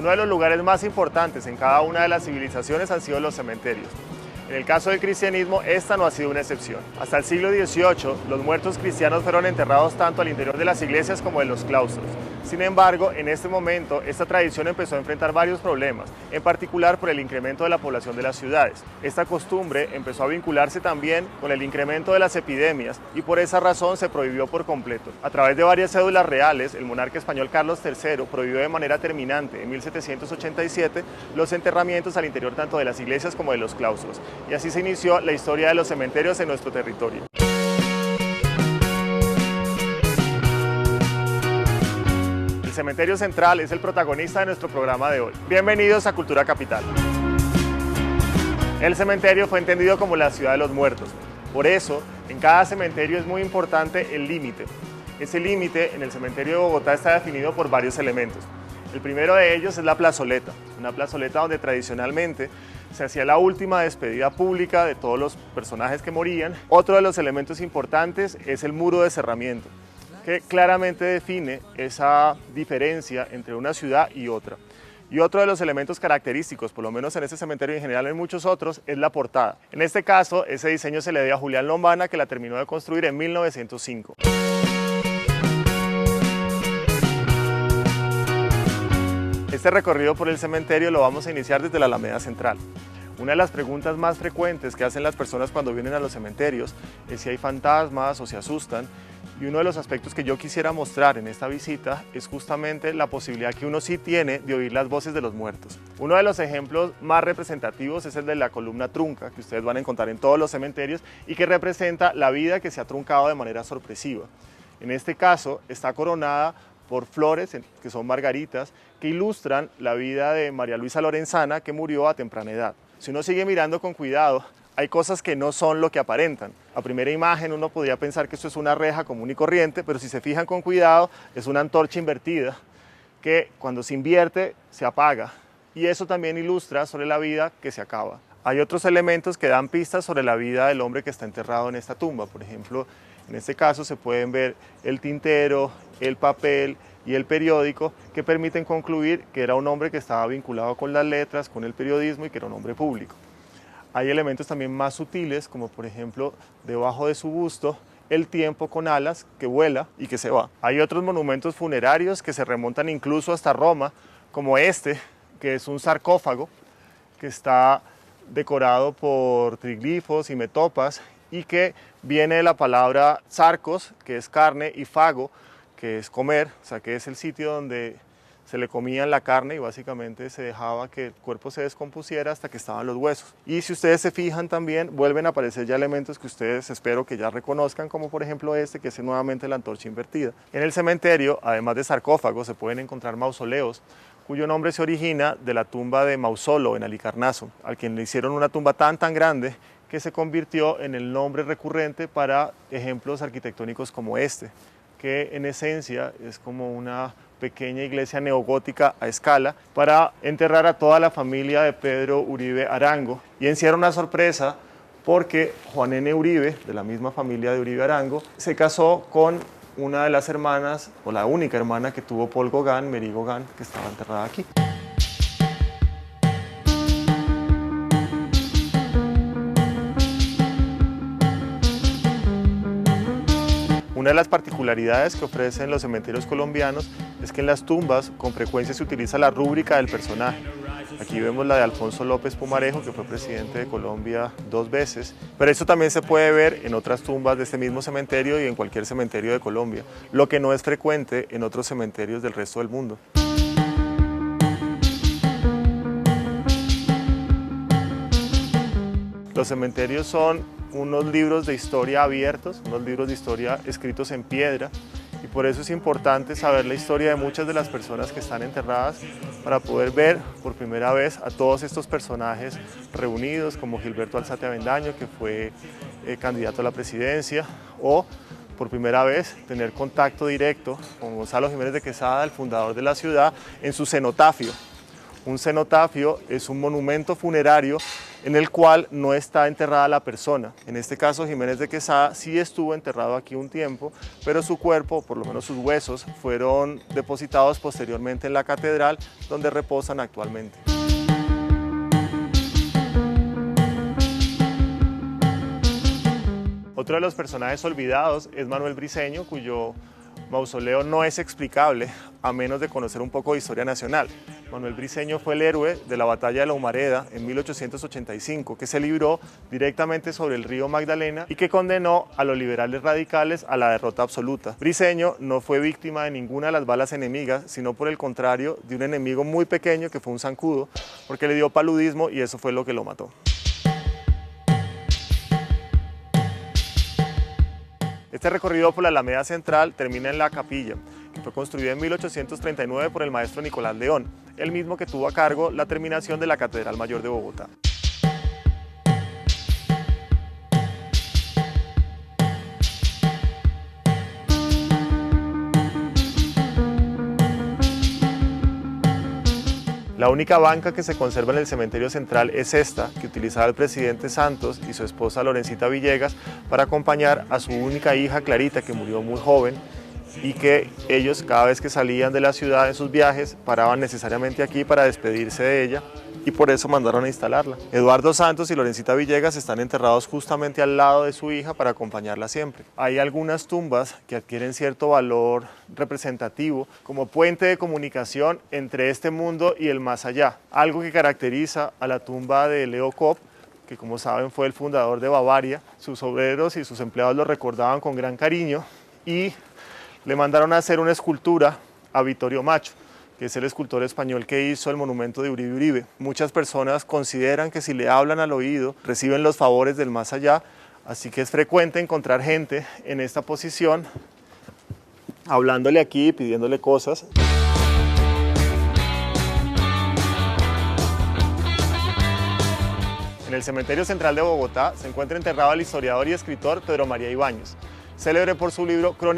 Uno de los lugares más importantes en cada una de las civilizaciones han sido los cementerios. En el caso del cristianismo, esta no ha sido una excepción. Hasta el siglo XVIII, los muertos cristianos fueron enterrados tanto al interior de las iglesias como en los claustros. Sin embargo, en este momento, esta tradición empezó a enfrentar varios problemas, en particular por el incremento de la población de las ciudades. Esta costumbre empezó a vincularse también con el incremento de las epidemias y por esa razón se prohibió por completo. A través de varias cédulas reales, el monarca español Carlos III prohibió de manera terminante en 1787 los enterramientos al interior tanto de las iglesias como de los claustros. Y así se inició la historia de los cementerios en nuestro territorio. El cementerio central es el protagonista de nuestro programa de hoy. Bienvenidos a Cultura Capital. El cementerio fue entendido como la ciudad de los muertos. Por eso, en cada cementerio es muy importante el límite. Ese límite en el cementerio de Bogotá está definido por varios elementos. El primero de ellos es la plazoleta, una plazoleta donde tradicionalmente se hacía la última despedida pública de todos los personajes que morían. Otro de los elementos importantes es el muro de cerramiento, que claramente define esa diferencia entre una ciudad y otra. Y otro de los elementos característicos, por lo menos en este cementerio y en general en muchos otros, es la portada. En este caso, ese diseño se le debe a Julián Lombana, que la terminó de construir en 1905. Este recorrido por el cementerio lo vamos a iniciar desde la Alameda Central. Una de las preguntas más frecuentes que hacen las personas cuando vienen a los cementerios es si hay fantasmas o se asustan. Y uno de los aspectos que yo quisiera mostrar en esta visita es justamente la posibilidad que uno sí tiene de oír las voces de los muertos. Uno de los ejemplos más representativos es el de la columna trunca, que ustedes van a encontrar en todos los cementerios y que representa la vida que se ha truncado de manera sorpresiva. En este caso está coronada por flores, que son margaritas, que ilustran la vida de María Luisa Lorenzana, que murió a temprana edad. Si uno sigue mirando con cuidado, hay cosas que no son lo que aparentan. A primera imagen uno podría pensar que esto es una reja común y corriente, pero si se fijan con cuidado, es una antorcha invertida, que cuando se invierte, se apaga. Y eso también ilustra sobre la vida que se acaba. Hay otros elementos que dan pistas sobre la vida del hombre que está enterrado en esta tumba. Por ejemplo, en este caso se pueden ver el tintero, el papel y el periódico que permiten concluir que era un hombre que estaba vinculado con las letras, con el periodismo y que era un hombre público. Hay elementos también más sutiles, como por ejemplo debajo de su busto el tiempo con alas que vuela y que se va. Hay otros monumentos funerarios que se remontan incluso hasta Roma, como este, que es un sarcófago que está decorado por triglifos y metopas y que viene de la palabra sarcos, que es carne, y fago, que es comer, o sea que es el sitio donde se le comían la carne y básicamente se dejaba que el cuerpo se descompusiera hasta que estaban los huesos. Y si ustedes se fijan también, vuelven a aparecer ya elementos que ustedes espero que ya reconozcan, como por ejemplo este, que es nuevamente la antorcha invertida. En el cementerio, además de sarcófagos, se pueden encontrar mausoleos, cuyo nombre se origina de la tumba de Mausolo en Halicarnaso, al quien le hicieron una tumba tan grande que se convirtió en el nombre recurrente para ejemplos arquitectónicos como este, que en esencia es como una pequeña iglesia neogótica a escala para enterrar a toda la familia de Pedro Uribe Arango. Y encierra una sorpresa porque Juan N. Uribe, de la misma familia de Uribe Arango, se casó con una de las hermanas, o la única hermana que tuvo Paul Gauguin, Mary Gauguin, que estaba enterrada aquí. Una de las particularidades que ofrecen los cementerios colombianos es que en las tumbas con frecuencia se utiliza la rúbrica del personaje. Aquí vemos la de Alfonso López Pumarejo, que fue presidente de Colombia 2 veces, pero esto también se puede ver en otras tumbas de este mismo cementerio y en cualquier cementerio de Colombia, lo que no es frecuente en otros cementerios del resto del mundo. Los cementerios son unos libros de historia abiertos, unos libros de historia escritos en piedra, y por eso es importante saber la historia de muchas de las personas que están enterradas para poder ver por primera vez a todos estos personajes reunidos, como Gilberto Alzate Avendaño, que fue candidato a la presidencia, o por primera vez tener contacto directo con Gonzalo Jiménez de Quesada, el fundador de la ciudad, en su cenotafio. Un cenotafio es un monumento funerario en el cual no está enterrada la persona. En este caso, Jiménez de Quesada sí estuvo enterrado aquí un tiempo, pero su cuerpo, por lo menos sus huesos, fueron depositados posteriormente en la catedral, donde reposan actualmente. Otro de los personajes olvidados es Manuel Briceño, cuyo mausoleo no es explicable a menos de conocer un poco de historia nacional. Manuel Briceño fue el héroe de la batalla de la Humareda en 1885, que se libró directamente sobre el río Magdalena y que condenó a los liberales radicales a la derrota absoluta. Briceño no fue víctima de ninguna de las balas enemigas, sino por el contrario de un enemigo muy pequeño que fue un zancudo, porque le dio paludismo y eso fue lo que lo mató. Este recorrido por la Alameda Central termina en la capilla, que fue construida en 1839 por el maestro Nicolás León, el mismo que tuvo a cargo la terminación de la Catedral Mayor de Bogotá. La única banca que se conserva en el cementerio central es esta, que utilizaba el presidente Santos y su esposa Lorencita Villegas para acompañar a su única hija Clarita, que murió muy joven, y que ellos cada vez que salían de la ciudad en sus viajes paraban necesariamente aquí para despedirse de ella, y por eso mandaron a instalarla. Eduardo Santos y Lorencita Villegas están enterrados justamente al lado de su hija para acompañarla siempre. Hay algunas tumbas que adquieren cierto valor representativo como puente de comunicación entre este mundo y el más allá, algo que caracteriza a la tumba de Leo Kopp, que como saben fue el fundador de Bavaria. Sus obreros y sus empleados lo recordaban con gran cariño y le mandaron a hacer una escultura a Vittorio Macho, que es el escultor español que hizo el monumento de Uribe Uribe. Muchas personas consideran que si le hablan al oído, reciben los favores del más allá, así que es frecuente encontrar gente en esta posición, hablándole aquí, pidiéndole cosas. En el Cementerio Central de Bogotá se encuentra enterrado el historiador y escritor Pedro María Ibáñez, célebre por su libro Crónica